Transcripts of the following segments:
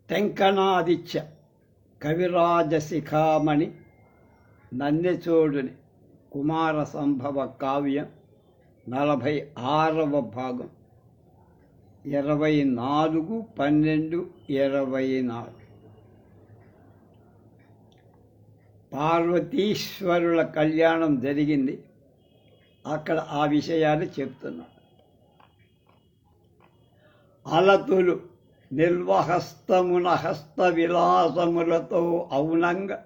టెంకణాదిత్య కవిరాజశిఖామణి నందిచోడుని కుమార సంభవ కావ్యం 46వ భాగం 24/12/24. పార్వతీశ్వరుల కళ్యాణం జరిగింది. అక్కడ ఆ విషయాలు చెప్తున్నారు. అలతులు నిర్వహస్తమున హస్త విలాసములతో ఔనంగా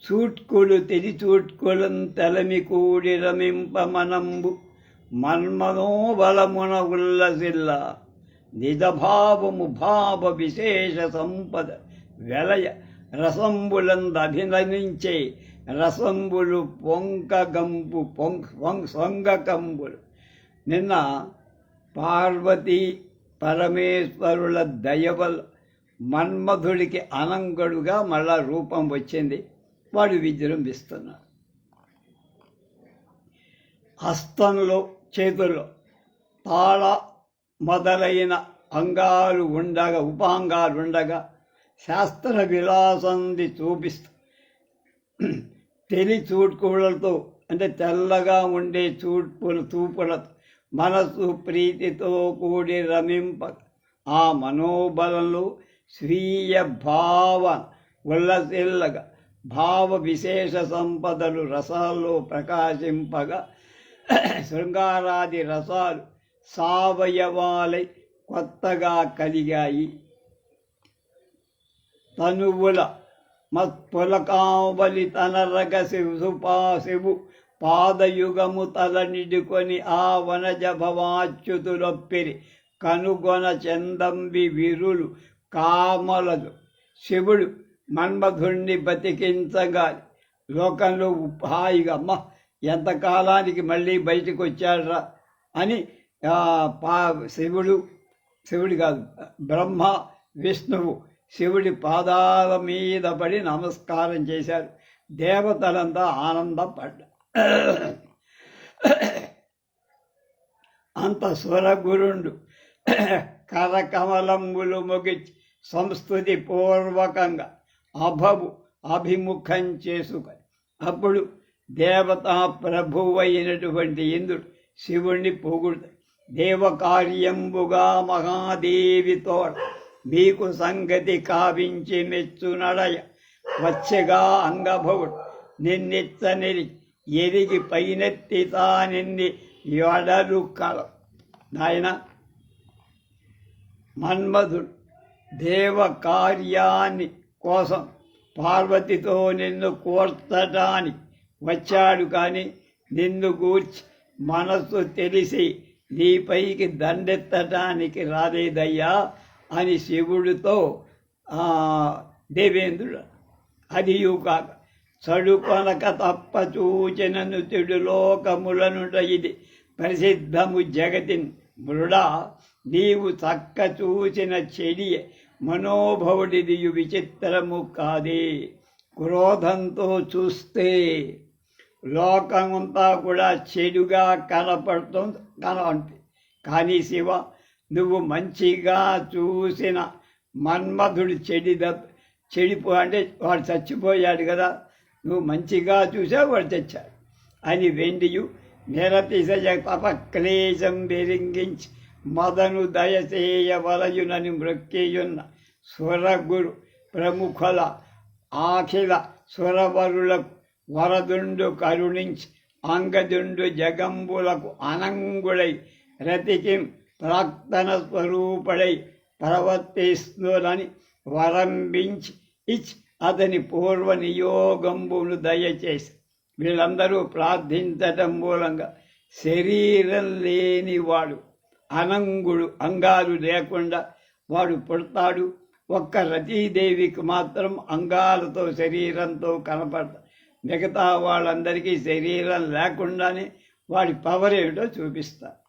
చూట్కులు తెరిచూట్కులం తెలమి కూడి రమింపమనంబు మన్మనోబలమున ఉల్లసిల్ల నిజభావము భావ విశేష సంపద వెలయ రసంబులందభినయించే రసంబులు పొంకగంపు సొంగకంబులు. నిన్న పార్వతీ పరమేశ్వరుల దయవల్ మన్మధుడికి అనంగుడుగా మళ్ళా రూపం వచ్చింది. వాడు విజృంభిస్తున్నాడు. హస్తంలో చేతుల్లో తాళ మొదలైన అంగాలు ఉండగా ఉపాంగాలు ఉండగా శాస్త్ర విలాసంది చూపిస్తూ తెలి చూట్కులతో అంటే తెల్లగా ఉండే తూపులతో మనసు ప్రీతితో కూడి రమింప ఆ మనోబలంలో స్వీయ భావ ఉల్లసిల్లగా భావ విశేష సంపదలు రసాల్లో ప్రకాశింపగా శృంగారాది రసాలు సావయవాలై కొత్తగా కలిగాయి. తనువుల మత్పులకావలి తనరగ శివు పాదయుగము తల నిడుకొని ఆ వనజ భవాచ్యుతులొప్పిరి కనుగొన చందంబి విరులు కామలదు. శివుడు మన్మధుణ్ణి బతికించగా లోకంలో హాయిగా అమ్మ ఎంతకాలానికి మళ్ళీ బయటకు వచ్చాడ్రా అని శివుడు కాదు బ్రహ్మ విష్ణువు శివుడి పాదాల మీద పడి నమస్కారం చేశారు. దేవతలంతా ఆనందపడ్డారు. అంత స్వరగురుండు కరకమలంబులు మొగిచి సంస్థుతి పూర్వకంగా అభిముఖం చేసుకొని అప్పుడు దేవతా ప్రభువైనటువంటి ఇంద్రుడు శివుణ్ణి పొగుడు దేవకార్యంబుగా మహాదేవితో మీకు సంగతి కావించి మెచ్చు నడయ వచ్చగా అంగభవుడు నిన్నెత్తనిరి ఎరిగి పైనెత్తి తానిన్ని ఎడలు కల. నాయన మన్మధుడు దేవ కార్యాన్ని కోసం పార్వతితో నిన్ను కోర్చటానికి వచ్చాడు. కానీ నిన్ను గూర్చి మనస్సు తెలిసి నీపైకి దండెత్తటానికి రాలేదయ్యా అని శివుడితో దేవేంద్రుడు అదియు కాక చడుకొనక తప్ప చూచినను చెడు లోకములనుట ఇది ప్రసిద్ధము జగతిన్ మృడా నీవు చక్క చూచిన చెడియ మనోభవుడిదియు విచిత్రము కాదే. క్రోధంతో చూస్తే లోకమంతా కూడా చెడుగా కనపడుతుంది కానీ శివ నువ్వు మంచిగా చూసిన మన్మధుడు చెడిపో అంటే వాడు చచ్చిపోయాడు కదా, నువ్వు మంచిగా చూసావు వాడు చచ్చాడు అని వెండియు నిరతిశయ తపక్లేశం బెరింగించి మదను దయచేయ వలయునని మృక్కియున్న స్వరగురు ప్రముఖుల ఆఖిల స్వరవరులకు వరదుండు కరుణించి అంగదుండు జగంబులకు అనంగుడై రతికి ప్రాక్తన స్వరూపుడై ప్రవర్తిస్తునని వరంభించి అతని పూర్వ నియోగంబును దయచేసి వీళ్ళందరూ ప్రార్థించటం మూలంగా శరీరం లేనివాడు అనంగుడు అంగాలు లేకుండా వాడు పుడతాడు. ఒక్క రతీదేవికి మాత్రం అంగాలతో శరీరంతో కనపడతాడు. మిగతా వాళ్ళందరికీ శరీరం లేకుండానే వాడి పవర్ ఏమిటో చూపిస్తారు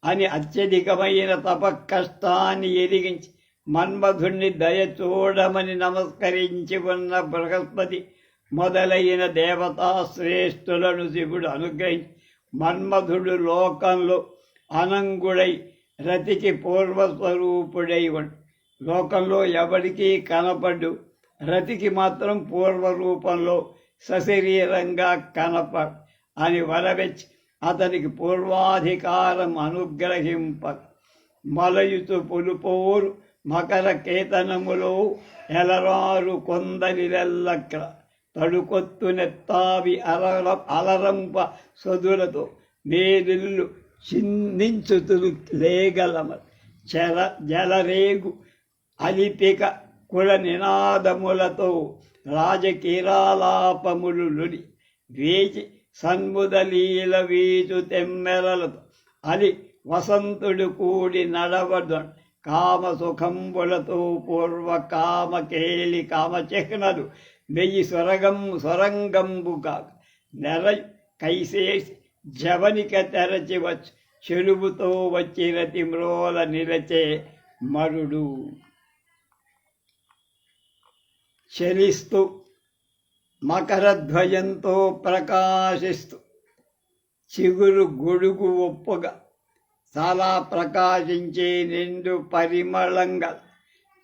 అని అత్యధికమైన తపకష్టాన్ని ఎరిగించి మన్మధుణ్ణి దయ చూడమని నమస్కరించి ఉన్న బృహస్పతి మొదలైన దేవతా శ్రేష్ఠులను శివుడు అనుగ్రహించి మన్మధుడు లోకంలో అనంగుడై రతికి పూర్వస్వరూపుడై లోకంలో ఎవరికీ కనపడ్డు, రతికి మాత్రం పూర్వరూపంలో సశరీరంగా కనపడు అని వరవెచ్చి అతనికి పూర్వాధికారం అనుగ్రహింప మలయుతు పులుపోరు మకర కేతనములో ఎలరారు కొందరిలెల్లక్ర తడుకొత్తు నెత్తావి అలరంప సొదులతో మేలిల్లు చిందించుతులు లేగలమ జలరేగు అలిపిక కుల నినాదములతో రాజకీరాలాపములు నుడి వేచి సన్ముదలీల వీచు తెమ్మెరలతో అలి వసంతుడు కూడి నడవదు కామ సుఖంబులతో పూర్వ కామ కేలి కామచిహ్నలు వెయ్యి సొరంగంబు కాక నెర కైసేసి జవనిక తెరచి వచ్చు చెలుపుతో వచ్చి రతి మ్రోల నిలచే మరుడు చలిస్తూ మకరధ్వజంతో ప్రకాశిస్తూ చిగురు గొడుగు ఒప్పుగా చాలా ప్రకాశించే నిండు పరిమళంగా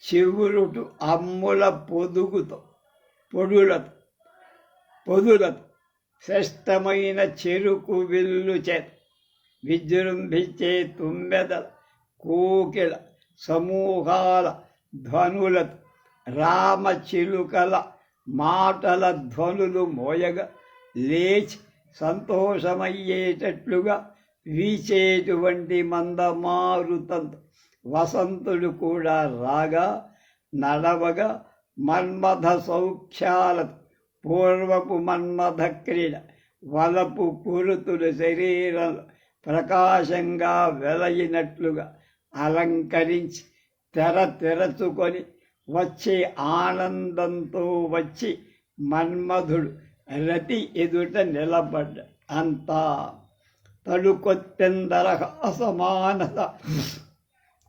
చిగురుటు అమ్ముల పొదులతో శ్రేష్టమైన చెరుకు విల్లు చేత విజృంభించే తుమ్మెదల కోకిల సమూహాల ధ్వనులతో రామచిలుకల మాటల ధ్వనులు మోయగా లేచి సంతోషమయ్యేటట్లుగా వీచేటువంటి మందమారుతంతో వసంతుడు కూడా రాగా నడవగా మన్మథ సౌఖ్యాలతో పూర్వపు మన్మథ క్రీడ వలపు కురుతులు శరీరంలో ప్రకాశంగా వెలయినట్లుగా అలంకరించి తెరచుకొని వచ్చే ఆనందంతో వచ్చి మన్మధుడు రతి ఎదుట నిలబడ్డ అంతా తడుకొత్తెందరహాసమానస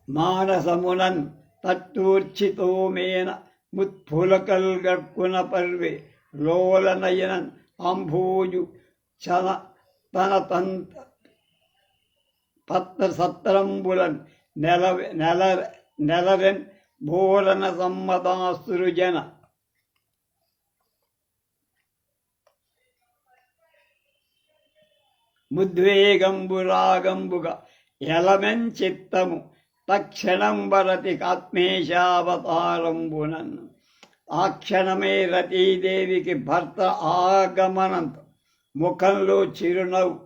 మానసమునన్ తట్టూర్చితోమేన ముత్ఫులకల్గక్కున పర్వే లోలనయనన్ అంభోజు చన తన పత్ర సత్రంబులన్ నెలరెన్ భోరన సమ్మదాసృజన ముద్వేగంబు రాగంబుగా ఎలమెన్ చిత్తము తక్షణం వరతి ఆత్మేశావతారంబునన్ ఆ క్షణమే రతీదేవికి భర్త ఆగమనంతో ముఖంలో చిరునవ్వు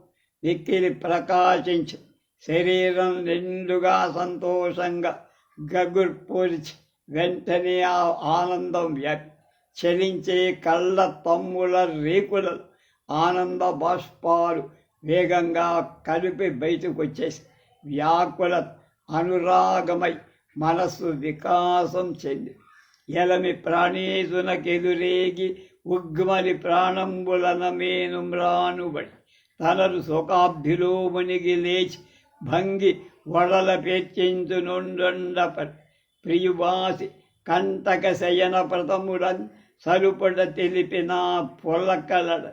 నిక్కిలి ప్రకాశించి శరీరం నిండుగా సంతోషంగా గగుర్పొరిచి వెంటనే ఆ ఆనందం చలించే కళ్ళ తమ్ముల రేకుల ఆనంద బాష్పాలు వేగంగా కలిపి బయటకు వచ్చేసి వ్యాకుల అనురాగమై మనస్సు వికాసం చెంది ఎలమి ప్రాణేశునకెదురేగి ఉగ్మలి ప్రాణంబులనమేను మ్రానుబడి తనరు శోకాబ్ధిలో మునిగి లేచి భంగి వడల పేర్చించునుండపడి ప్రియువాసి కంటక శయన ప్రథముడన్ సలుపడ తెలిపిన పొలకలడ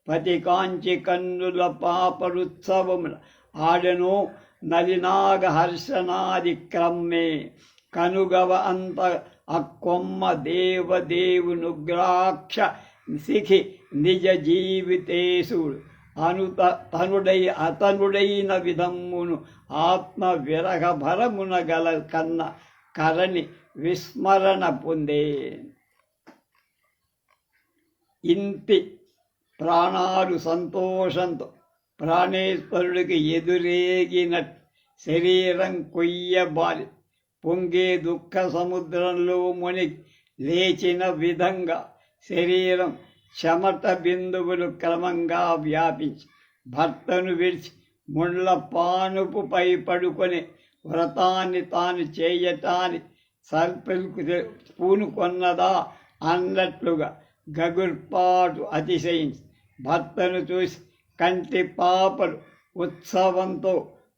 పతి కాంచి కన్నుల పాపరుత్సవముల ఆడెనో నలినాగ హర్షనాది క్రమ్మే కనుగవ అంత అక్కొమ్మ దేవదేవునుగ్రాక్ష సిఖి నిజ జీవితేశుడు అతనుడైన విధమ్మును ఆత్మ విరహ భరమున గల కన్న కరణి విస్మరణ పొందే ఇంటి ప్రాణాలు సంతోషంతో ప్రాణేశ్వరుడికి ఎదురేగినట్టు శరీరం కొయ్యబాలి పొంగే దుఃఖ సముద్రంలో మునిగి లేచిన విధంగా శరీరం చెమట బిందువులు క్రమంగా వ్యాపించి భర్తను విడిచి ముళ్ళ పానుపుపై పడుకొని వ్రతాన్ని తాను చేయటాన్ని సర్పలకు పూనుకొన్నదా అన్నట్లుగా గగుర్పాటు అతిశయించి భర్తను చూసి కంటి పాపలు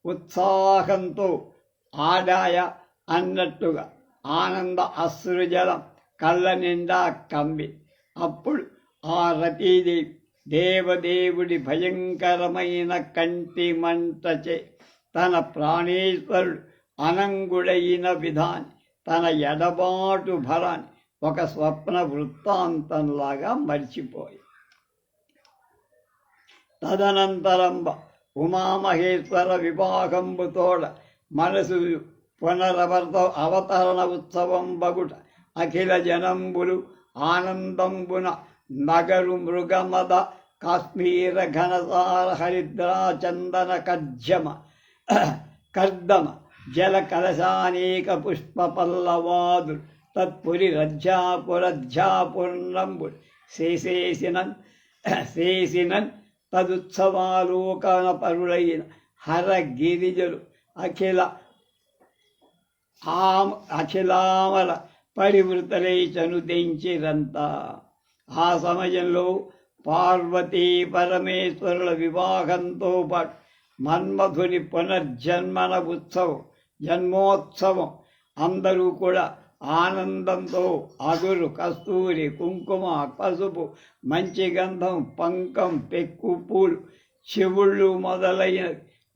ఉత్సాహంతో ఆడాయ అన్నట్టుగా ఆనంద అశ్రుజలం కళ్ళ నిండా కమ్మి అప్పుడు ఆ రతీదేవి దేవదేవుడి భయంకరమైన కంటి మంటచే తన ప్రాణేశ్వరుడు అనంగుడైన విధాన్ని, తన ఎడబాటు భరాన్ని ఒక స్వప్న వృత్తాంతంలాగా మర్చిపోయి తదనంతరంబ ఉమామహేశ్వర వివాహంబుతోడ మనసు అవతరణ ఉత్సవం బగుట అఖిల జనంబులు ఆనందంబున నగరు మృగమద కాశ్మీర ఘనసార హరిద్రా చందన కర్దమ జల కలశానేక పుష్ప పల్లవాదు తత్పురి రజ్జాపురజ్జాపుర్ణంబుడు శేసినన్ తదుత్సవాలోకన పరులైన హర గిరిజలు అఖిలామల పరివృతలై చనుదించిరంతా. ఆ సమయంలో పార్వతీ పరమేశ్వరుల వివాహంతో పాటు మన్మధుని జన్మోత్సవం అందరూ కూడా ఆనందంతో అగురు, కస్తూరి, కుంకుమ, పసుపు, మంచి గంధం, పంకం, పెక్కు పూలు, శివుళ్ళు మొదలైన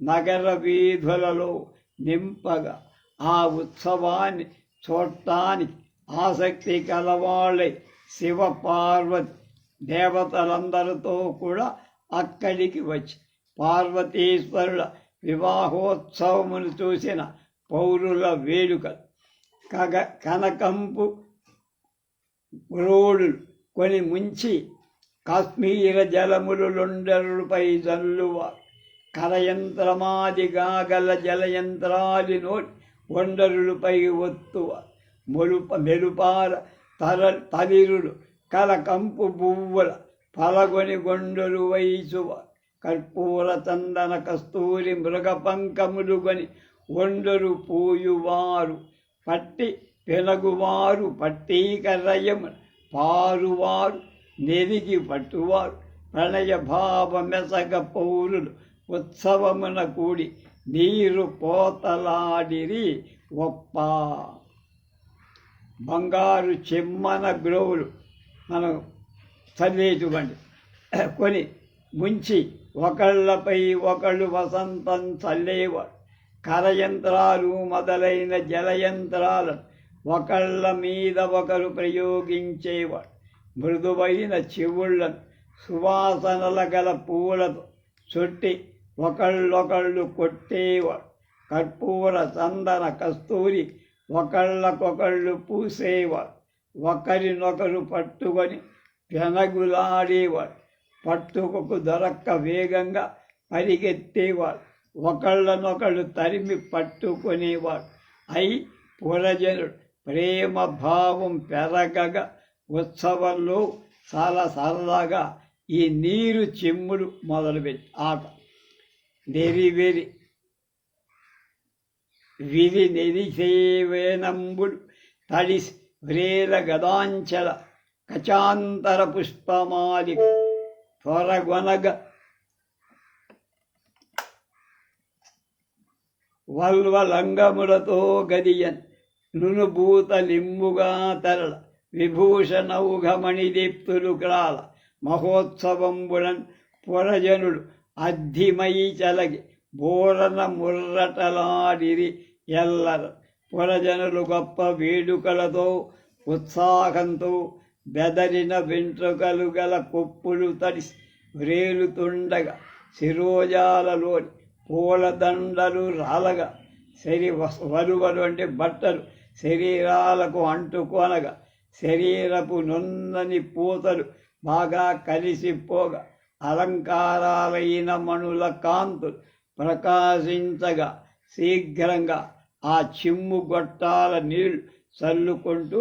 నగర వీధులలో నింపగా ఆ ఉత్సవాన్ని చూడటానికి ఆసక్తి కలవాళ్ళై శివ పార్వతి దేవతలందరితో కూడా అక్కడికి వచ్చి పార్వతీశ్వరుల వివాహోత్సవమును చూసిన పౌరుల వేడుకలు కనకంపు రోడులు కొని ముంచి కాశ్మీర జలములు లొండరులపై జల్లువారు కరయంత్రమాదిగా గల జలయంత్రాలి నోటి ఒండరులపై ఒత్తువారు మెరుపాల తలిరులు కలకంపు బువ్వుల పలగొని గొండలు వైచువారు కర్పూర చందన కస్తూరి మృగపంకములు కొని ఒండరు పూయువారు పట్టి పెనగువారు పట్టీకరయము పారువారు నెరిగి పట్టువారు ప్రణయ భావమెసగ పౌరులు ఉత్సవమున కూడి నీరు పోతలాడిరి ఒప్ప. బంగారు చెమ్మన గ్రోవులు మనం చల్లేటువంటి కొని ముంచి ఒకళ్ళపై ఒకళ్ళు వసంతం చల్లేవాడు కరయంత్రాలు మొదలైన జలయంత్రాలను ఒకళ్ళ మీద ఒకరు ప్రయోగించేవాడు మృదువైన చెవుళ్లను సువాసనల గల పూలతో చుట్టి ఒకళ్ళొకళ్ళు కొట్టేవాడు కర్పూర చందన కస్తూరి ఒకళ్ళకొకళ్ళు పూసేవాడు ఒకరినొకరు పట్టుకొని పెనగులాడేవాడు పట్టుకు దొరక్క వేగంగా పరిగెత్తేవాడు ఒకళ్ళనొకళ్ళు తరిమి పట్టుకునేవాడు అయి పురజనుడు ప్రేమ భావం పెరగగా ఉత్సవంలో చాలా సరదాగా ఈ నీరు చెమ్ముడు మొదలుపెట్టి ఆట విరి నెరిసేవేనంబుడు తడిసి వ్రేల గదాంచల కచాంతర పుష్పమాలిక త్వరగొనగ వల్వలంగములతో గదియన్ నునుభూత లింబుగా తరల విభూషణౌఘమణిదీప్తులు క్రాల మహోత్సవంబులన్ పురజనుడు అద్ధిమై చలగి బోరన ముర్రటలాడిరి ఎల్లర పురజనులు గొప్ప వేడుకలతో ఉత్సాహంతో బెదరిన వెంట్రుకలు గల కొప్పులు తడిసి వ్రేలుతుండగా శిరోజాలలోని పూలదండలు రాలగా వలువలు అంటే బట్టలు శరీరాలకు అంటుకొనగా శరీరపు నున్నని పూతలు బాగా కలిసిపోగా అలంకారాలైన మణుల కాంతులు ప్రకాశించగా శీఘ్రంగా ఆ చిమ్ము గొట్టాల నీళ్లు చల్లుకుంటూ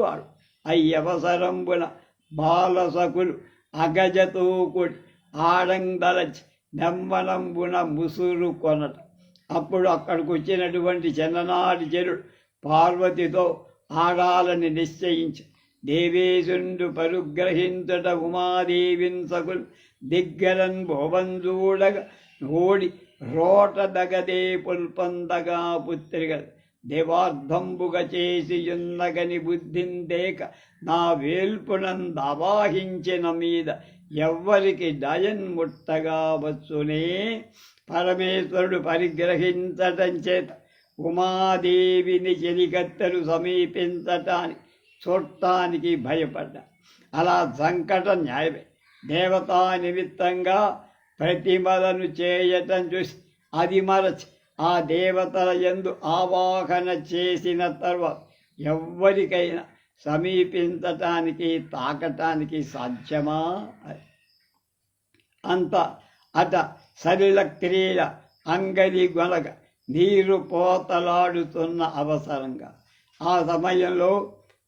అయ్యవసరంబున బాలసకులు అగజతో కూడి ఆడందలచి నెమ్మనంబున ముసురు కొనట. అప్పుడు అక్కడికి వచ్చినటువంటి చిన్ననాటి చెరుడు పార్వతితో ఆడాలని నిశ్చయించి దేవేశుండు పరుగ్రహించట ఉమాదేవిన్ సకులు దిగ్గరన్ భువంజూడగ ఓడి రోట దగదే పుల్పందగా పుత్రిక దేవార్థంబుగ చేసి యున్నగని బుద్ధిందేక నా వేల్పునందవాహించిన మీద ఎవ్వరికి డయన్ముట్టగా వచ్చునే. పరమేశ్వరుడు పరిగ్రహించటం చేత ఉమాదేవిని చెలికత్తెలు సమీపించటానికి చూడటానికి భయపడ్డా. అలా సంకటం న్యాయమే. దేవతా నిమిత్తంగా ప్రతిమలను చేయటం చూసి అది మరచి ఆ దేవతల యందు ఆవాహన చేసిన తర్వాత ఎవ్వరికైనా సమీపించటానికి తాకటానికి సాధ్యమా? అంత అట సలిల క్రీడ అంగలి గొనగ నీరు పోతలాడుతున్న అవసరంగా ఆ సమయంలో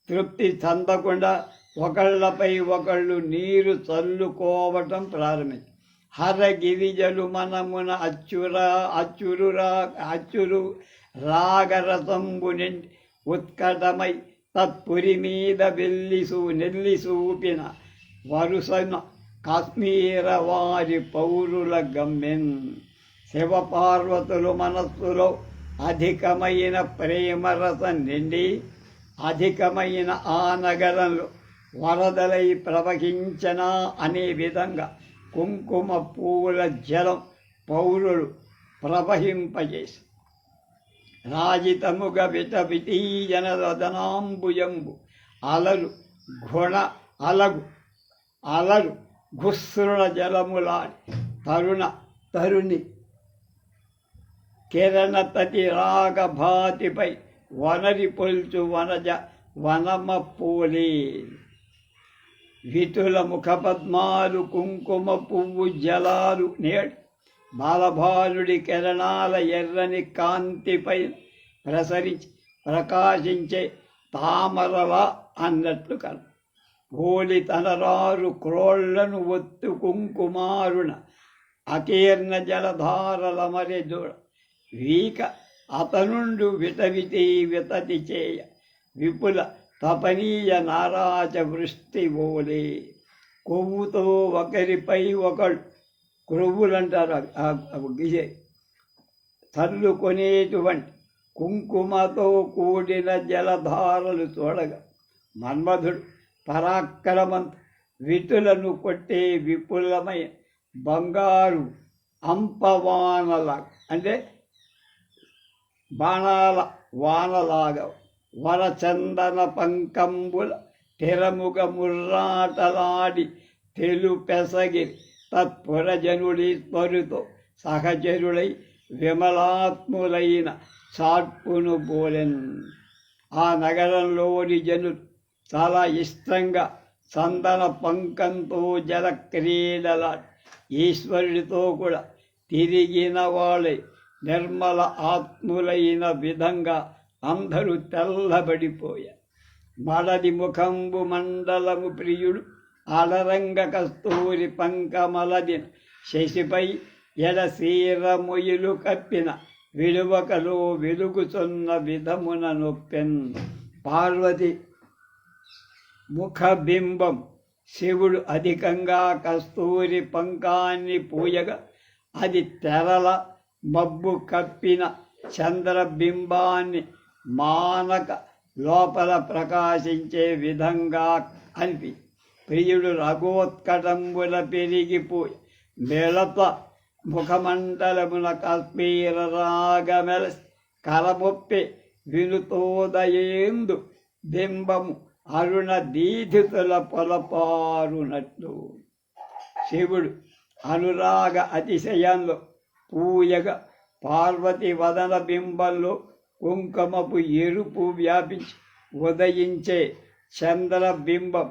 తృప్తి చెందకుండా ఒకళ్ళపై ఒకళ్ళు నీరు చల్లుకోవటం ప్రారంభించి హరగిరిజలు మనమున అచ్చురు రాగరసంబు నిండి ఉత్కటమై తత్పురి మీద నెల్లి చూపిన వరుసన కాశ్మీర వారి పౌరుల గమ్మెన్. శివపార్వతులు మనస్సులో అధికమైన ప్రేమరసం నిండి అధికమైన ఆ నగరంలో వరదలై ప్రవహించనా అనే విధంగా కుంకుమ పువ్వుల జలం పౌరులు ప్రవహింపజేసి రాజితముగ వితీజనదనాంబుజంబు అలలు అలలు ఘుస్రుల జలములాడి తరుణి కిరణతతి రాగభాతిపై వనరి పొల్చు వనమ పోలే. వితుల ముఖపద్మాలు కుంకుమ పువ్వు జలాలు నేడు బాలభానుడి కిరణాల ఎర్రని కాంతిపై ప్రకాశించే తామరలా అన్నట్లు కను. పోలి తనరారు క్రోళ్లను ఒత్తు కుంకుమారుణ అకీర్ణ జలధారల మరె దూడ వీక అతనుండు వితతి చేయ విపుల తపనీయ నారాజ వృష్టి ఓలే. కొవ్వుతో ఒకరిపై ఒకళ్ళు క్రొవ్వులంటారు గిజే చల్లుకొనేటువంటి కుంకుమతో కూడిన జలధారలు చూడగా మన్మధుడు పరాక్రమంత విటులను కొట్టే విపులమైన బంగారు అంపవానలా అంటే బాణాల వానలాగా వరచందన పంకంబుల తెరముగ ముర్రాటలాడి తెలుపెసగిరి తత్పురజనుడీశ్వరుతో సహచరులై విమలాత్ములైన చార్పును బోలెన్. ఆ నగరంలోని జనులు చాలా ఇష్టంగా చందన పంకంతో జల క్రీడలాడి ఈశ్వరుడితో కూడా తిరిగిన వాళ్ళై నిర్మల ఆత్ములైన విధంగా అందరూ తెల్లబడిపోయారు. మడది ముఖంబు మండలము ప్రియుడు అలరంగ కస్తూరి పంకమలదిన శశిపై ఎడసీర మొయిలు కప్పిన విలువకలో వెలుగుచున్న విధమున నొప్పెన్. పార్వతి ముఖబింబం శివుడు అధికంగా కస్తూరి పంకాన్ని పూయగా అది తెరల మబ్బు కప్పిన చంద్రబింబాన్ని మానక లోపల ప్రకాశించే విధంగా అనిపి ప్రియుడు రఘోత్కటంబుల పెరిగిపోయి మెలత ముఖమండలమున కాశ్మీర రాగమెలసి కలమొప్పి వినుతోదయేందు బింబము అరుణ దీధితుల పొలపారునట్లు. శివుడు అనురాగ అతిశయంలో పూయగా పార్వతి వదన బింబంలో కుంకుమపు ఎరుపు వ్యాపించి ఉదయించే చంద్రబింబం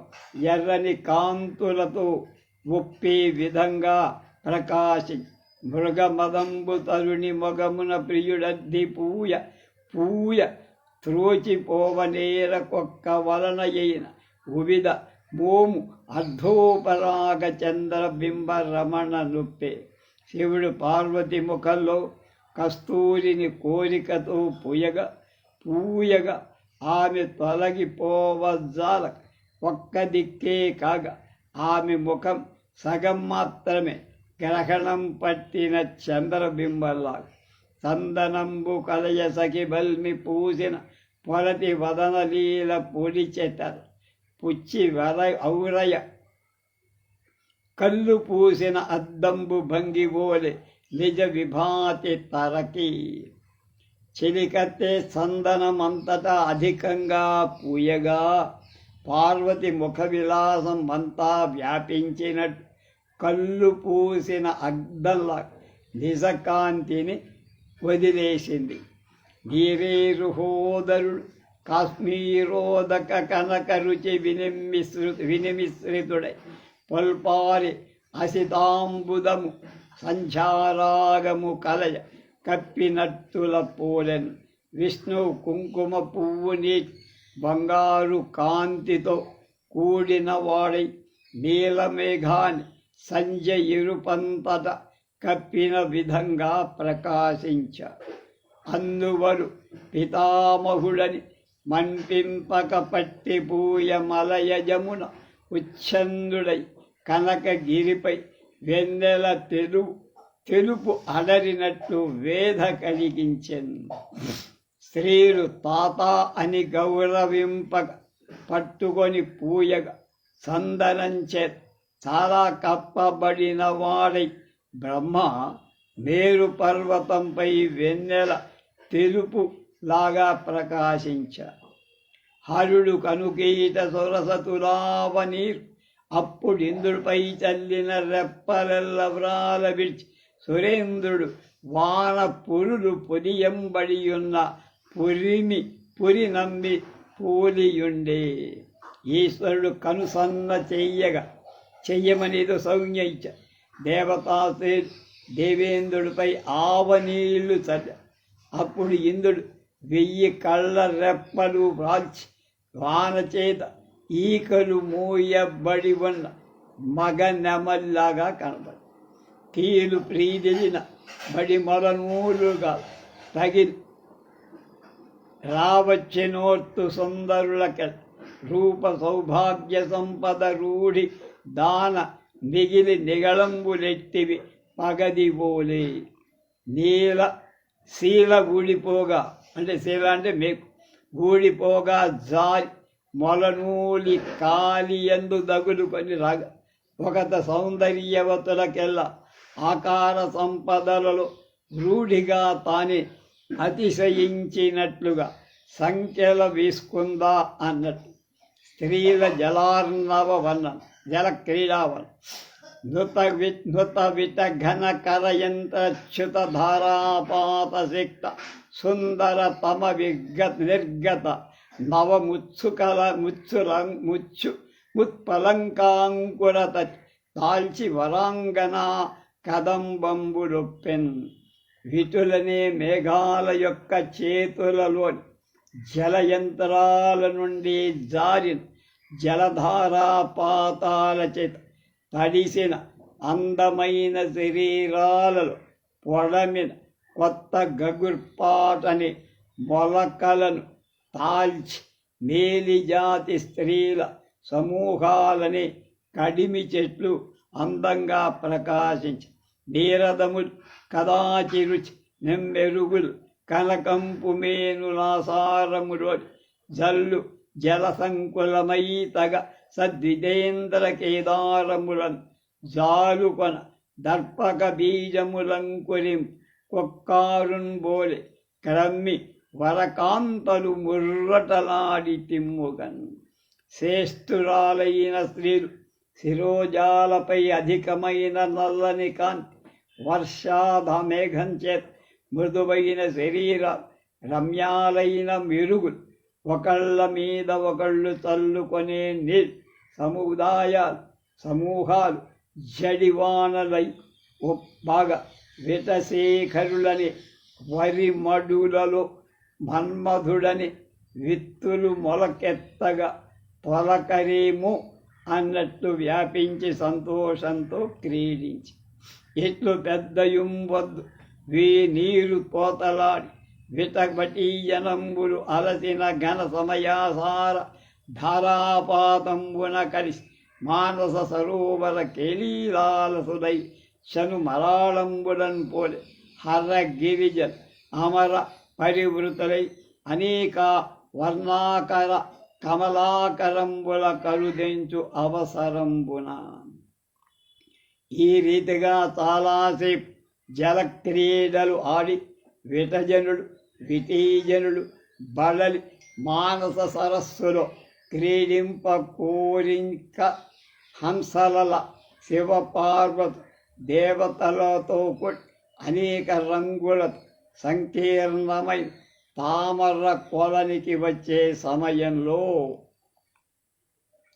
ఎర్రని కాంతులతో ఒప్పే విధంగా ప్రకాశించి మృగమదంబు తరుణి మొగమున ప్రియుడద్ది పూయ త్రోచిపోవనేర కొక్క వలన అయిన ఉవిద మోము అర్ధోపరాగ చంద్రబింబ రమణ నొప్పే. శివుడు పార్వతి ముఖంలో కస్తూరిని కోరికతో పూయగా ఆమె తొలగిపోవజాల ఒక్క దిక్కే కాగా ఆమె ముఖం సగం మాత్రమే గ్రహణం పట్టిన చంద్రబింబల్లాగా చందనంబు కలయ సఖి బల్మి పూసిన పొలటి వదనలీల పొడిచెతర పుచ్చి ఔరయ కళ్ళు పూసిన అద్దంబు భంగివోలె నిజ విభాతి తరకి. చెలికత్తె సందనమంతటా అధికంగా పూయగా పార్వతి ముఖ విలాసం అంతా వ్యాపించినట్టు కళ్ళు పూసిన అద్దంలా నిజకాంతిని వదిలేసింది. నీరేరు హోదరుడు కాశ్మీరోదక కనక రుచి వినిమిశ్రితుడై పొల్పారి అసితాంబుదము సంధ్యారాగము కలయ కప్పినట్టుల పోలెన్. విష్ణు కుంకుమ పువ్వుని బంగారు కాంతితో కూడిన వాడై నీలమేఘాన్ని సంజ ఇరుపంతట కప్పిన విధంగా ప్రకాశించ. అందువరు పితామహుడని మన్పింపక పట్టి పూయ మలయజమున ఉచ్ఛందుడై కనకగిరిపై వెన్నెల తెలుపు అడరినట్టు వేధ కలిగించెను. స్త్రీలు తాత అని గౌరవింపక పట్టుకొని పూయగా సందనంచే చాలా కప్పబడిన వాడై బ్రహ్మ మేరు పర్వతంపై వెన్నెల తెలుపు లాగా ప్రకాశించ. హరుడు కనుకీట సొరసతులావనీరు అప్పుడు ఇంద్రుడిపై చల్లిన రెప్పలెల్ల వ్రాల విడిచి సురేంద్రుడు వాన పురులు పొదియంబడియున్న పురి నమ్మి పూలియుండే. ఈశ్వరుడు కనుసన్న చెయ్యమనేదో సౌజ్ఞ ఇచ్చ. దేవతాశ్రీ దేవేంద్రుడిపై ఆవనీళ్లు చల్ల. అప్పుడు ఇంద్రుడు 1000 కళ్ళ రెప్పలు వ్రాల్చి వాన చేత ఈకలు మూయబడి ఉన్న మగ నెమల్లాగా కనబడి కీలు ప్రీదిలిన బడి మొలనూలుగా తగిలి రావచ్చినోర్తు సుందరులక రూప సౌభాగ్య సంపద రూఢి దాన మిగిలి నిగళంబులెట్టివి పగదిబోలే. శీల ఊడిపోగా అంటే శీల అంటే మేకు ఊడిపోగా జారి మొలనూలి కాలి ఎందు దగులుకొని రాగ ఒకత సౌందర్యవతులకెల్లా ఆకార సంపదలలో రూఢిగా తానే అతిశయించినట్లుగా సంఖ్యల వీసుకుందా అన్నట్టు. స్త్రీల జలార్ణవ వర్ణన జల క్రీడావనం నృత విట ఘన కరయంత్రచ్యుత ధారాపాత సిక్త సుందర తమ నిర్గత నవముత్సుకల ముత్పలంకాంకురత తాల్చి వరాంగన కదంబంబులొప్పెన్. విటులనే మేఘాల యొక్క చేతులలోని జలయంత్రాల నుండి జారిన జలధారాపాతాల చేత తడిసిన అందమైన శరీరాలలో పొడమిన కొత్త గగుర్పాటని మొలకలను తాల్చి మేలిజాతి స్త్రీల సమూహాలని కడిమి చెట్లు అందంగా ప్రకాశించి నీరదములు కదాచి రుచి నెమ్మెరుగులు కనకంపు మేనులాసారములో జల్లు జలసంకులమై తగ సద్విజేంద్ర కేదారములను జాలుకొన దర్పక బీజములంకురిం కొక్కారున్ బోలె క్రమ్మి వరకాంతలు ముర్రటలాడి తిమ్ముగన్. శ్రేష్ఠురాలైన స్త్రీలు శిరోజాలపై అధికమైన నల్లని కాంతి వర్షాధ మేఘం చేత మృదువైన శరీర రమ్యాలైన మెరుగులు ఒకళ్ళ మీద ఒకళ్ళు చల్లుకొనే నీళ్ళు సమూహాలు జడివానలై బాగా విటశేఖరులని వరి మడులలో మన్మధుడని విత్తులు మొలకెత్తగా తొలకరేమో అన్నట్టు వ్యాపించి సంతోషంతో క్రీడించి ఇట్లు పెద్దయుంబొద్దు నీరు పోతలాడి విటబటీయనంబులు అలసిన ఘన సమయాసార ధారాపాతంబున కలిసి మానస సరోవర కేలీలాలసుదై శను మరాళంబులన్ పోలే హర్రగిరిజన్ అమర పరివృతులై అనేక వర్ణాకర కమలాకరంబుల కరుదెంచు అవసరంబున. ఈ రీతిగా చాలాసేపు జలక్రీడలు ఆడి విటజనుడు విటీజనుడు బడలి మానస సరస్సులో క్రీడింప కోరింక హంసలల శివపార్వతు దేవతలతో కూడి అనేక రంగుల సంకీర్ణమైన తామర కొలనికి వచ్చే సమయంలో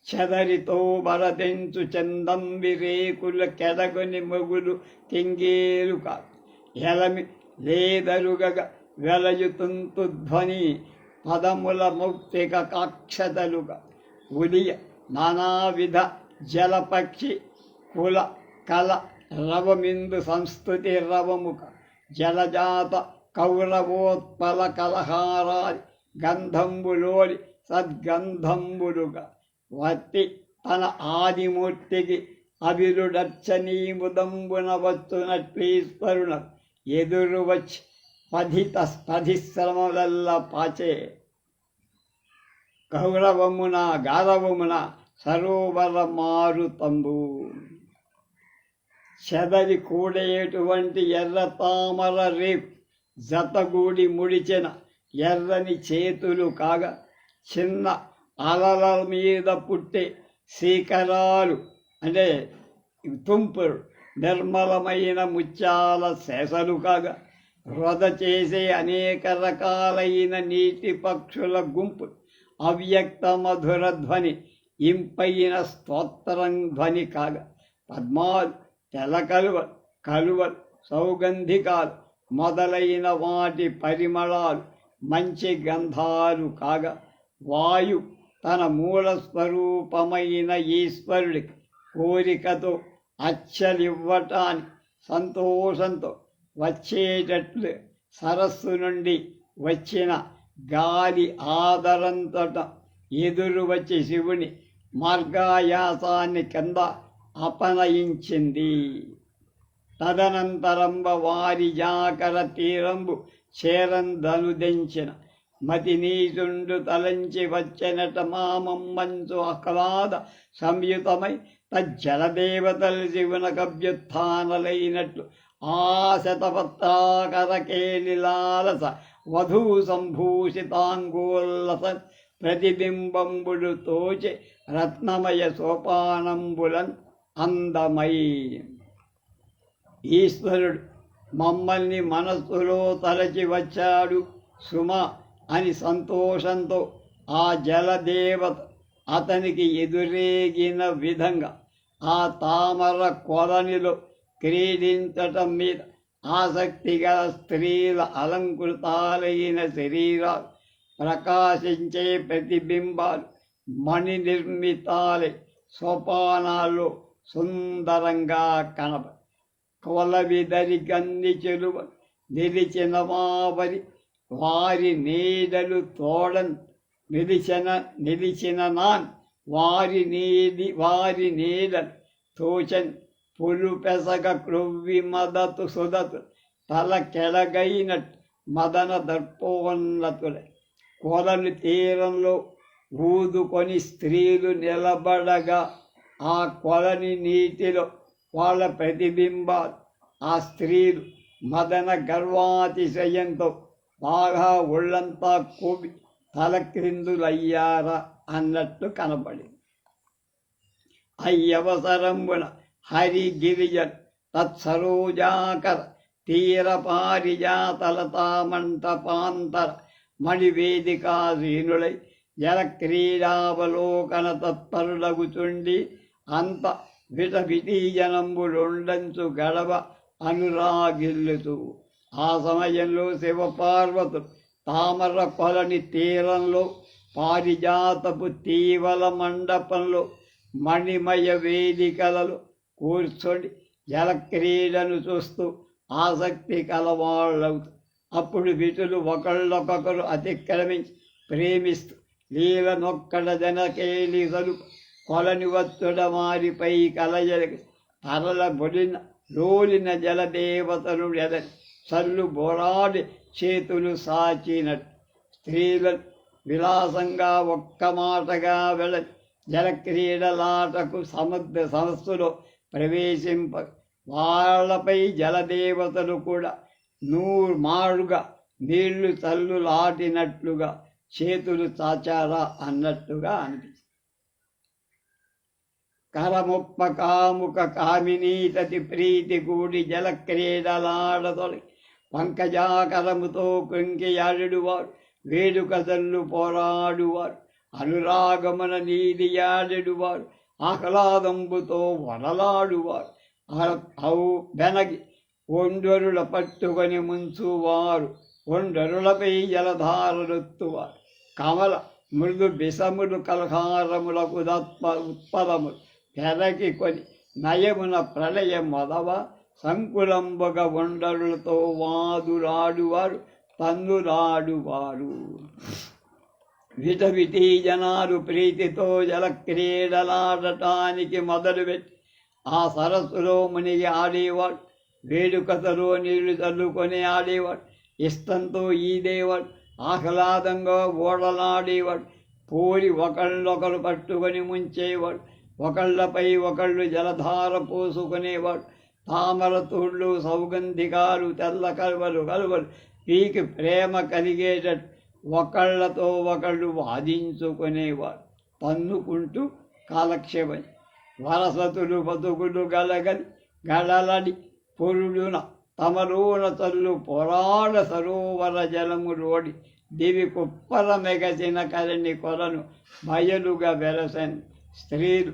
చెదరితో బరదెంచు చందంబి రేకుల కెదగని మొగులు తింగేలుక ఎలమి లేదరుగగ వెలయుతుంతు ధ్వని పదముల మౌక్తిక కాక్షతలుగా ఉలియ నానావిధ జలపక్షి కుల కల రవమిందు సంస్థుతి రవముఖ జలజాత కౌరవోత్పల కలహారాది గంధంబులోని సద్గంధంబులుగా వత్తి తన ఆదిమూర్తికి అభిరుడర్చనీముదంబున వచ్చునట్లీశ్వరున ఎదురు వచ్చి స్పధిశ్రమలల్ల పాచే గౌరవమున గారవమున సరోవర మారుతంబు చెదరి కూడేటువంటి ఎర్ర తామర రేపు జతగూడి ముడిచిన ఎర్రని చేతులు కాగా చిన్న అలల మీద పుట్టే శీకరాలు అంటే తుంపులు నిర్మలమైన ముత్యాల శేషలు కాగా వృధ చేసే అనేక రకాలైన నీటి పక్షుల గుంపు అవ్యక్త మధుర ధ్వని ఇంపైన స్తోత్రం ధ్వని కాగా పద్మాలు తెలకలువలు కలువలు సౌగంధికాలు మొదలైన వాటి పరిమళాలు మంచి గంధాలు కాగా వాయు తన మూల స్వరూపమైన ఈశ్వరుడికి కోరికతో అచ్చలివ్వటానికి సంతోషంతో వచ్చేటట్లు సరస్సు నుండి వచ్చిన గాలి ఆదరంతట ఎదురు వచ్చి శివుని మార్గాయాసాన్ని కింద అపనయించింది. తదనంతరంబ వారి జాకర తీరంబు చేరందనుదెంచిన మతి నీచుండు తలంచి వచ్చెనట మామమ్మంచు ఆహ్లాద సంయుతమై తజ్జలదేవతలు శివునకభ్యుత్థానలైనట్లు ఆశతపత్రాకర కేలిలాలస వధూ సంభూషితాంగోల్లస ప్రతిబింబంబుడు తోచె రత్నమయ సోపానంబులన్ అందమై. ఈశ్వరుడు మమ్మల్ని మనస్సులో తలచి వచ్చాడు సుమ అని సంతోషంతో ఆ జలదేవత అతనికి ఎదురేగిన విధంగా ఆ తామర కొలనిలో క్రీడించటం మీద ఆసక్తిగా స్త్రీల అలంకృతాలైన శరీరాలు ప్రకాశించే ప్రతిబింబాలు మణి నిర్మితాలే సోపానాల్లో సుందరంగా కనబ కొలవిదరి గన్ని చెలువ నిలిచిన మావరి వారి నీడలు తోడన్ నిలిచిన నాన్ వారి నీడలు తోచన్ పులు పెసగ క్రొవ్వి మదతు సుదతు తల కెళగైనట్టు మదన దర్పోన్నతులై కొలను తీరంలో ఊదుకొని స్త్రీలు నిలబడగా ఆ కొలని నీటిలో వాళ్ళ ప్రతిబింబాలు ఆ స్త్రీలు మదన గర్వాతిశయంతో బాగా ఒళ్ళంతా కోపి తలక్రిందులయ్యారా అన్నట్టు కనపడింది. అయ్యవసరంబున హరి గిరిజన్ తత్సరోజాకర తీర పారిజాతలతామంటపాంతర మణివేదికాధీనులై జలక్రీడావలోకన తత్పరులగుచుండి అంత విటవిటీజనంబులుండంచు గడవ అనురాగిల్లుతూ ఆ సమయంలో శివపార్వతులు తామర కొలని తీరంలో పారిజాతపు తీవల మండపంలో మణిమయ వేదికలలో కూర్చొని జలక్రీడను చూస్తూ ఆసక్తి కలవాళ్ళవుతూ అప్పుడు విటులు ఒకళ్ళొకొకరు అతిక్రమించి ప్రేమిస్తూ లీలనొక్కడ జనకేలి సలుపు కొలని వత్తుడ వారిపై కలజలకి తరల బొడిన లోలిన జలదేవతలు ఎదని చల్లు బోరాడి చేతులు సాచినట్టు స్త్రీలను విలాసంగా ఒక్క మాటగా వెళ్ళని జలక్రీడలాటకు సముద్ర సరస్సులో ప్రవేశింప వాళ్ళపై జలదేవతలు కూడా మారుగా నీళ్లు తల్లులాటినట్లుగా చేతులు చాచారా అన్నట్టుగా అనిపిస్తుంది. కరముప్ప కాముక కామినీతతి ప్రీతి కూడి జలక్రీడలాడతొలి పంకజాకరముతో కృంకియాడువారు వేడుకదల్లు పోరాడువారు అనురాగమన నీదియాడెడువారు ఆహ్లాదంబుతో వడలాడువారు అవు బెనగి ఒండరుల పట్టుకొని ముంచువారు ఒండరులపై జలధారలొత్తువారు కమల మృదు బిసములు కలహారములకు ఉత్పలములు పెరకి కొని నయమున ప్రళయ మొదవ సంకులంబగ ఒండరులతో వాదులాడువారు తన్నులాడువారు. విటవిటి జనాలు ప్రీతితో జలక్రీడలాడటానికి మొదలుపెట్టి ఆ సరస్సులో మునిగి ఆడేవాడు, వేడుకతలో నీళ్లు చల్లుకొని ఆడేవాడు, ఇష్టంతో ఈదేవాడు, ఆహ్లాదంగా ఓడలాడేవాడు, పోలి ఒకళ్ళొకరు పట్టుకొని ముంచేవాడు, ఒకళ్ళపై ఒకళ్ళు జలధార పోసుకునేవాడు, తామర తోళ్ళు సౌగంధికాలు తెల్ల కలువలు పీకి ప్రేమ కలిగేటట్టు ఒకళ్ళతో ఒకళ్ళు వాదించుకునేవాడు, తన్నుకుంటూ కాలక్షేపం వరసతులు బతుకులు గడలడి పొరుడున తమలోన తల్లు పొరాడ సరోవర జలము రోడి దివి కుప్పల మెగసిన కరణి కొలను బయలుగా వెలసని స్త్రీలు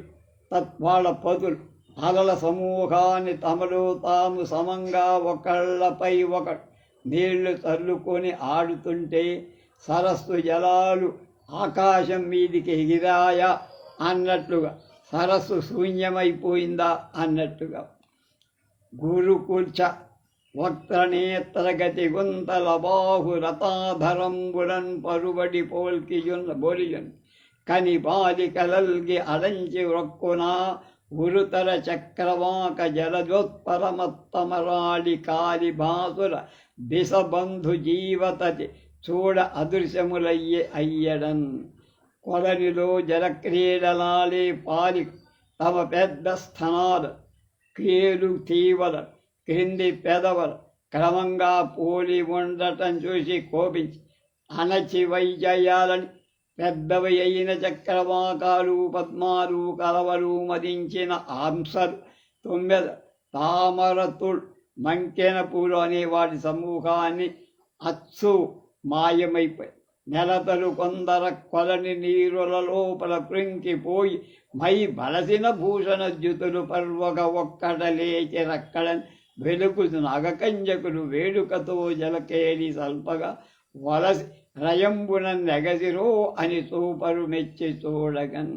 తత్వాల పదులు అలల సమూహాన్ని తమలో తాము సమంగా ఒకళ్ళపై ఒకడు నీళ్లు చల్లుకొని ఆడుతుంటే సరస్సు జలాలు ఆకాశం మీదికి ఎగిరాయా అన్నట్లుగా, సరస్సు శూన్యమైపోయిందా అన్నట్టుగా, గురుకుల్చ వక్రనేత్రగతి గుంతల బాహు రథాధరంబులన్ పరుబడి బోలియున్ కని బాలికలల్గి అడంచి రొక్కునా ఉరుతర చక్రవాక జలజోత్పరమత్తమరాళి కాలి బాసుర దిశబంధు జీవతతి చూడ అదృశ్యములయ్యడన్ కొలనిలో జలక్రీడలాలే పాలి తమ పెద్ద స్థనాలు కీలు తీవల క్రింది పెదవల క్రమంగా పోలి ఉండటం చూసి కోపించి అణచి వైజయాలని పెద్దవి అయిన చక్రవాకాలు పద్మాలు కలవలు మదించిన ఆంసలు 9 తామరతుల్ మంకెన పూలు అనే వాటి సమూహాన్ని అచ్చు మాయమైపోయి నెలతలు కొందర కొలని నీరుల లోపల కృంకిపోయి మై బలసిన భూషణ జ్యుతులు పర్వక ఒక్కట లేచి రక్కడని వెలుగుతు నగకంజకులు వేడుకతో జలకేలి సల్పగా వలసి రయంబున నెగసిరో అని చూపరు మెచ్చి చూడగన్.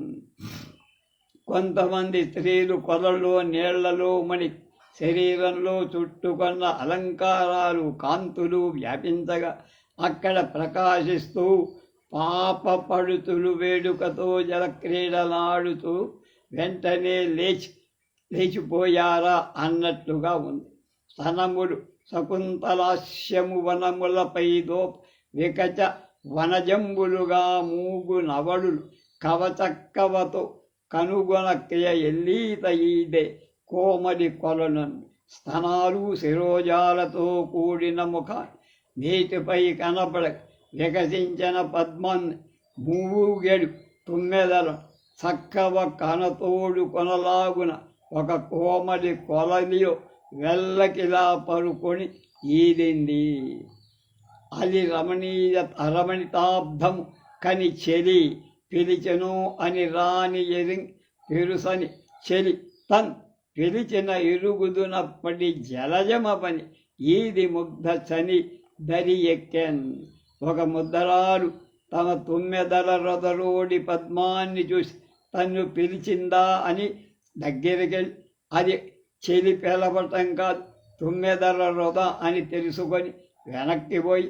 కొంతమంది స్త్రీలు కొలలో నీళ్లలో మణి శరీరంలో చుట్టుకొన్న అలంకారాలు కాంతులు వ్యాపించగా అక్కడ ప్రకాశిస్తూ పాపపడుతులు వేడుకతో జలక్రీడలాడుతూ వెంటనే లేచిపోయారా అన్నట్లుగా ఉంది. స్తనములు శకుంతలాస్యము వనములపై వికచ వనజంబులుగా మూగు నవడులు కవచక్కవతో కనుగొనక్రియ ఎల్లీత ఈదే కోమలి కొలనను స్తనాలు శిరోజాలతో కూడిన ముఖ నీటిపై కనపడ వికసించిన పద్మాన్ని మూగెడు తుమ్మెదల చక్కవ కనతోడు కొనలాగున ఒక కోమలి కొలలిలో వెల్లకిలా పరుకొని ఈదింది. అది రమణితాబ్దము కని చెలి పిలిచెను అని రాని పెరుసని చెలి తన్ పిలిచిన ఇరుగుదునప్పటి జలజమ పని ఈది ముగ్ధ చని దరి ఎక్కెన్. ఒక ముద్దరాలు తమ 9 రొదరోడి పద్మాన్ని చూసి తన్ను పిలిచిందా అని దగ్గరికెళ్ళి అది చెలి పిలవటం కాదు 9 రొద అని తెలుసుకొని వెనక్కి పోయి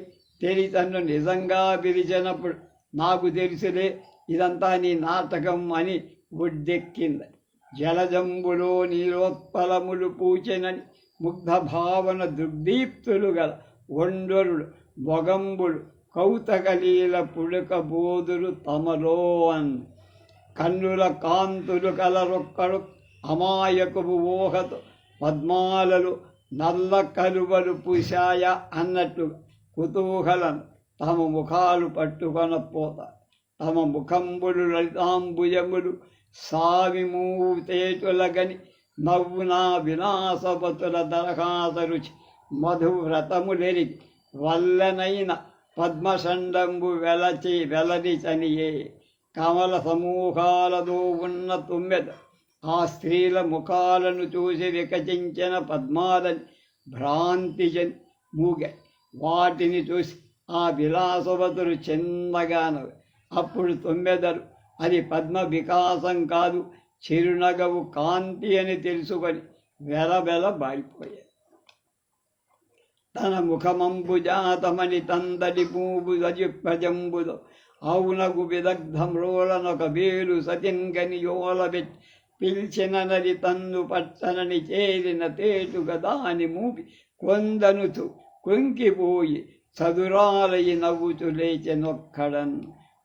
తన్ను నిజంగా పిలిచినప్పుడు నాకు తెలుసులే ఇదంతా నీ నాటకం అని ఒడ్డెక్కింది. జలజంబులో నీలోత్పలములు పూచెనని ముగ్ధ భావన దుర్దీప్తులు గల ఒండరులు మొగంబులు కౌతకలీల పుడక బోధులు తమలో అన్ కన్నుల కాంతులు కలరొక్కడు అమాయకపు ఊహతో పద్మాలలో నల్ల కలువలు పూశాయ అన్నట్టుగా కుతూహలం తమ ముఖాలు పట్టుకొనపోతారు. తమ ముఖంబులు లలితాంబుజములు సావి మూతేటులగని నవ్వునా వినాశపతుల దరహాస రుచి మధువ్రతములెరిగి వల్లనైన పద్మషండంబు వెలరిచనియే. కమల సమూహాలతో ఉన్న తుమ్మెద ఆ స్త్రీల ముఖాలను చూసి వికచించిన పద్మాలని భ్రాంతి మూగాయి. వాటిని చూసి ఆ విలాసవతులు చిన్నగానవి. అప్పుడు తుమ్మెదలు అది పద్మ వికాసం కాదు, చిరునగవు కాంతి అని తెలుసుకొని వెలవెల బారిపోయాయి. తన ముఖమంబు జాతమని తందడి పూబు ప్రజంబుదో అవునగు విదగ్ధమ్రోలనొక వేలు సతింగని యోలబెట్టి పిల్చిన నది తన్ను పట్టనని చేరిన తేటుగా దాని మూపి కొందనుతూ కుంకిపోయి చదురాలయి నవ్వుతూ లేచెనొక్కడన్.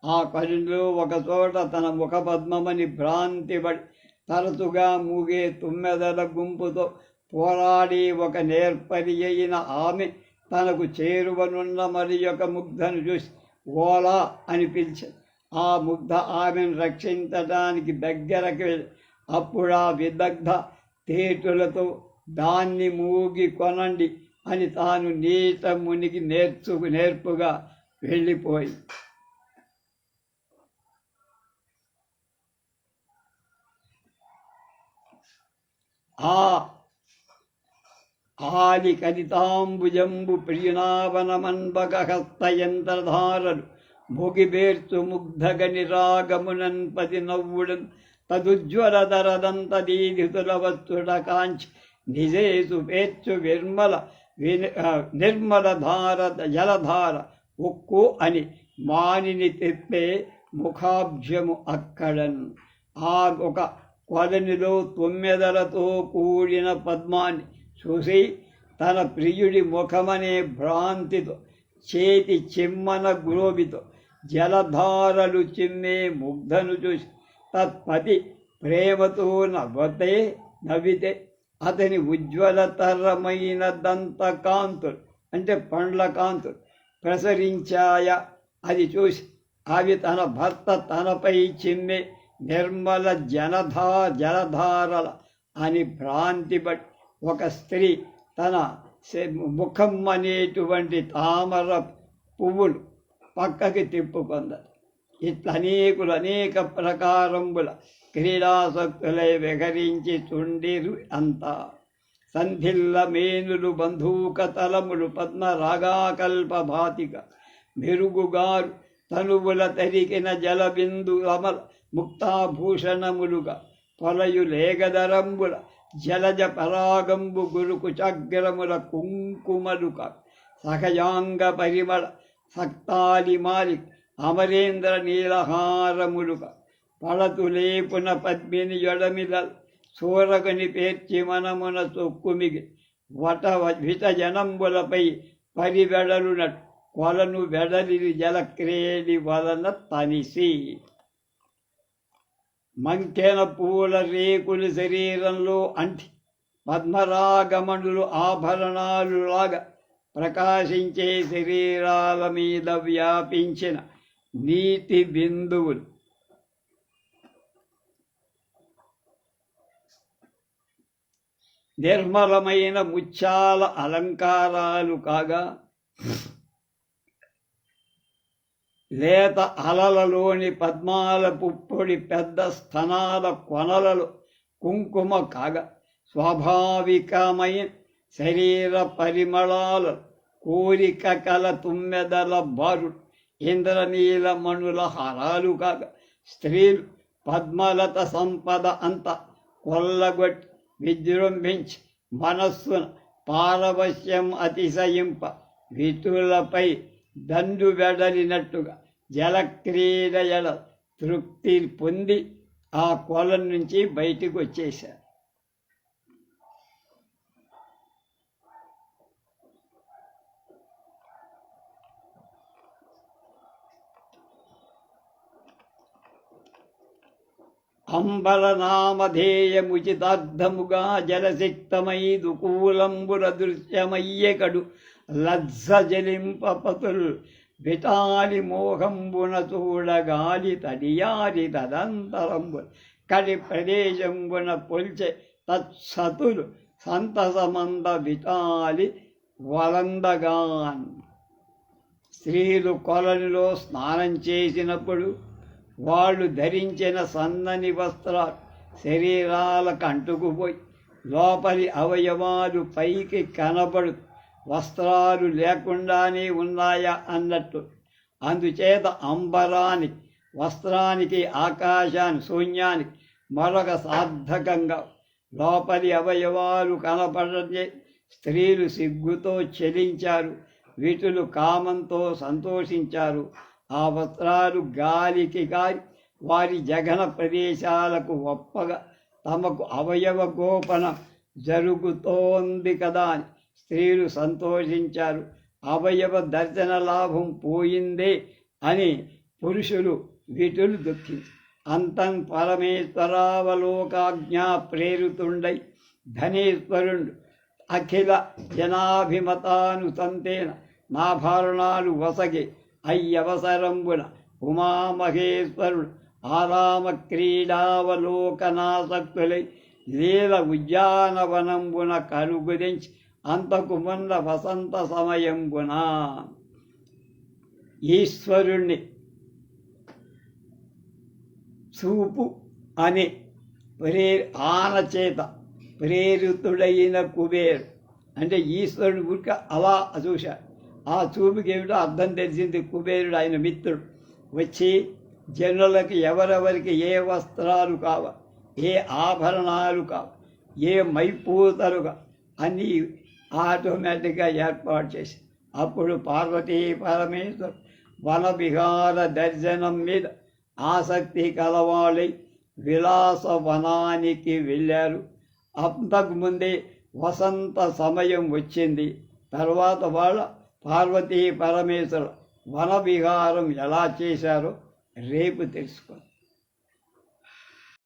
ఆ కరులో ఒక చోట తన ముఖ పద్మమని భ్రాంతిపడి తరచుగా మూగే తుమ్మెదల గుంపుతో పోరాడి ఒక నేర్పరి అయిన ఆమె తనకు చేరువనున్న మరి ఒక ముగ్ధను చూసి ఓలా అని పిలిచింది. ఆ ముగ్ధ ఆమెను రక్షించడానికి దగ్గరకు వెళ్ళి అప్పుడు ఆ విదగ్ధ తేటులతో దాన్ని మూగి కొనండి అని తాను నీట మునిగి నేర్పుగా వెళ్ళిపోయి ఆ ఆలి కరితాంబుజంబు ప్రియునావనమన్బగహస్తయంత్రధారలు భోగిబేర్చు ముగ్ధగని రాగమునన్ పది నవ్వుడన్ తదుజ్వలధరదంతదీధితులవత్తుడ కాంచి నిజేసు పేర్చు నిర్మల ధార జలధార ఉక్కు అని మానిని తెప్పే ముఖాబ్జము అక్కడన్. ఆ ఒక కొలనిలో తుమ్మెదలతో కూడిన పద్మాన్ని చూసి తన ప్రియుడి ముఖమనే భ్రాంతితో చేతి చిమ్మన గ్రోబితో జలధారలు చిమ్మే ముగ్ధను చూసి తత్పతి ప్రేమతో నవ్వితే అతని ఉజ్వలతరమైన దంతకాంతులు అంటే పండ్ల కాంతులు ప్రసరించాయ. అది చూసి అవి తన భర్త తనపై చిమ్మే నిర్మల జలధారల అని భ్రాంతిపడి ఒక స్త్రీ తన ముఖం అనేటువంటి తామర పువ్వులు పక్కకి తిప్పుకొందరు. ఇట్లా అనేక ప్రకారంబుల క్రీడాసక్తులై విహరించి చుండిరు అంతా. సంధిల్ల మేనులు బంధూక తలములు పద్మ రాగాకల్ప భాతిక మెరుగుగారు తనువుల తరికిన జలబిందు అమల ముక్తాభూషణములుగా పొలయులేగదరంబుల జలజ పరాగంబు గురుకు చగ్రముల కుంకుమలుక సహయాంగ పరిమళ సక్తాలిమాలి అమరేంద్ర నీలహారములుగా పళతులేపున పద్మిని ఎడమిల సూరగని పేర్చి మనమున చొక్కుమిగి విట జనంబులపై పరివెడలునట్టు కొలను వెడలి జలక్రేడి వలన తనిసి. మంకెన పూల రేకులు శరీరంలో అంటి పద్మరాగమణులు ఆభరణాలులాగా ప్రకాశించే శరీరాల మీద వ్యాపించిన నీటి బిందువులు నిర్మలమైన ముత్యాల అలంకారాలు కాగా లేత అలలలోని పద్మాల పుప్పొడి పెద్ద స్తనాల కొనలలో కుంకుమ కాగా స్వాభావికమైన శరీర పరిమళాల కోరిక కల తుమ్మెదల బారుడు ఇంద్రనీలమణుల హారాలు కాగా స్త్రీలు పద్మలత సంపద అంతా కొల్లగొట్టి విజృంభించి మనస్సున పారవశ్యం అతిశయింప వితులపై దండు వెడలినట్టుగా జలక్రీడ ఎడ తృప్తి పొంది ఆ కొలం నుంచి బయటికి వచ్చేశారు. అంబరనామధేయముచితార్థముగా జలసిక్తమై దుకూలంబుర దృశ్యమయ్యెకడు లజ్జలింపపతుల్ విటాలి మోహంబున చూడగాలి తడియారి తదంతరంబు కడి ప్రదేశంబున పొల్చె తత్సతులు సంతసమంద విటాలి వలందగాన్. స్త్రీలు కొలనిలో స్నానం చేసినప్పుడు వాళ్ళు ధరించిన సన్నని వస్త్రాలు శరీరాలకు అంటుకుపోయి లోపలి అవయవాలు పైకి కనబడు వస్త్రాలు లేకుండానే ఉన్నాయా అన్నట్టు. అందుచేత అంబరానికి, వస్త్రానికి, ఆకాశానికి, శూన్యానికి మరొక సార్థకంగా లోపలి అవయవాలు కనపడటే స్త్రీలు సిగ్గుతో చెలించారు, వీటులు కామంతో సంతోషించారు. ఆ వస్త్రాలు గాలికి గాలి వారి జగన ప్రదేశాలకు ఒప్పగా తమకు అవయవ గోపన జరుగుతోంది కదా అని స్త్రీలు సంతోషించారు. అవయవ దర్శన లాభం పోయిందే అని పురుషులు వీటులు దుఃఖించారు. అంతం పరమేశ్వరావలోకాజ్ఞా ప్రేరితుండై ధనేశ్వరుడు అఖిల జనాభిమతానుసంతేన నాభరణాలు వసగే అయ్యవసరంబున ఉమామహేశ్వరుడు ఆరామ క్రీడావలోకనాసక్తులై లీల ఉద్యానవనంబున కనుగురించి అంతకు మున్న వసంత సమయంబున ఈశ్వరుణ్ణి చూపు అనే ఆనచేత ప్రేరితుడైన కుబేరు అంటే ఈశ్వరుడు గురిక అలా చూశాడు. ఆ చూపుకి ఏమిటో అర్థం తెలిసింది. కుబేరుడు ఆయన మిత్రుడు వచ్చి జనులకు ఎవరెవరికి ఏ వస్త్రాలు కావాలి, ఏ ఆభరణాలు కావాలి, ఏ మైపూతలుగా అన్నీ ఆటోమేటిక్గా ఏర్పాటు చేసి అప్పుడు పార్వతీ పరమేశ్వరు వన విహార దర్శనం మీద ఆసక్తి కలవాళ్ళై విలాసవనానికి వెళ్ళారు. అంతకుముందే వసంత సమయం వచ్చింది. తర్వాత వాళ్ళ పార్వతీ పరమేశ్వరు వన విహారం ఎలా చేశారో రేపు తెలుసుకోండి.